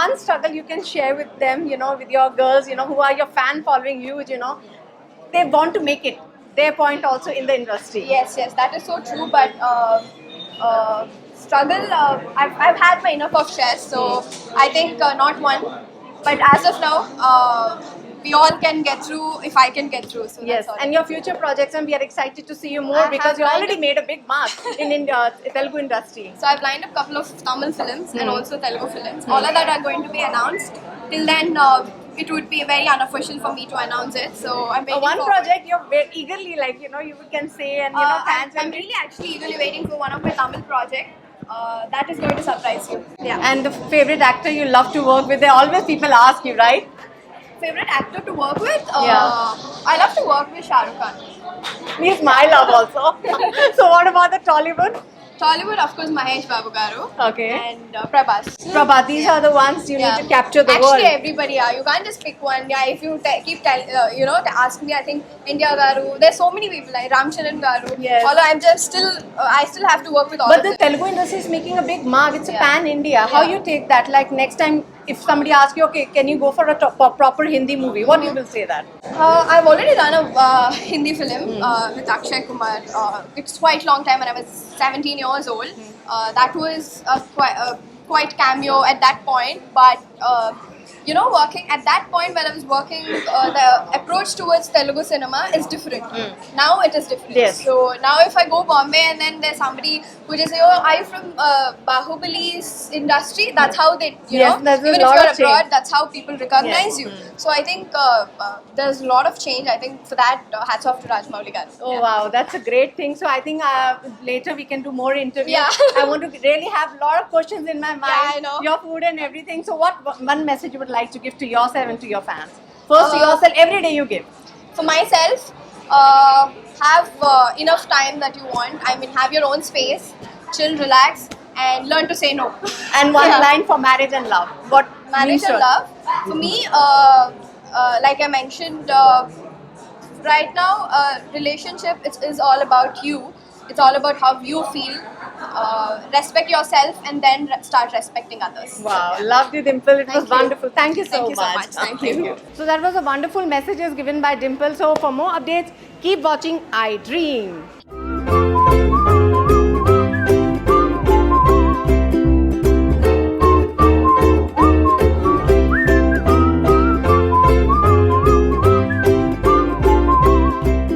one struggle you can share with them, with your girls, who are your fan following huge, they want to make it their point also in the industry. Yes, that is so true. But struggle, I've had my enough of shares, so I think not one. But as of now, we all can get through if I can get through. So Yes, that's all. and your future projects, and we are excited to see you more I because have you already lined made a big mark in India, Telugu industry. So I've lined up a couple of Tamil films and also Telugu films. All of that are going to be announced. Till then, it would be very unofficial for me to announce it. So I'm waiting One for project you're very eagerly, you can say, and fans I'm will be. really actually eagerly waiting for one of my Tamil project. That is going to surprise you. Yeah. And the favorite actor you love to work with, they always people ask you, right? Favorite actor to work with? Yeah. I love to work with Shah Rukh Khan. He's my love also. So what about the Tollywood? Tollywood, of course, Mahesh Babu Garu. Okay. And Prabhas. Prabha, these are the ones you need to capture the Actually, world. everybody, you can't just pick one. Yeah, if you ask me, I think India Garu. There's so many people like Ram Charan Garu. Yes. Although I still have to work with all But of the them. Telugu industry is making a big mark. It's a Yeah. pan-India. How Yeah. you take that? Like next time, if somebody asks you, okay, can you go for a proper Hindi movie? What you will say that? I've already done a Hindi film with Akshay Kumar. It's quite long time when I was 17 years old. That was quite cameo at that point, but working at that point when I was working, the approach towards Telugu cinema is different. Now it is different. Yes. So now if I go Bombay and then there's somebody who just say, "Oh, are you from Bahubali's industry?" That's how they, Yes, there's a even if lot you're of change. abroad, that's how people recognize Yes. you. So I think there's a lot of change. I think for that, hats off to Rajmouli garu. Oh wow, that's a great thing. So I think later we can do more interviews. Yeah. I want to really have a lot of questions in my mind. Yeah, I know. Your food and everything. So what one message you would like to give to yourself and to your fans? First to yourself, every day you give. For myself, have enough time that you want. I mean, have your own space, chill, relax, and learn to say no. And one Yeah. line for marriage and love. What Marriage means and your- love. For me, like I mentioned, right now, relationship is all about you. It's all about how you feel. Respect yourself and then start respecting others. Wow, loved you, Dimple. It was Thank you. wonderful. Thank you so Thank you so much. much. Thank you. So that was a wonderful messages given by Dimple. So for more updates, keep watching I Dream.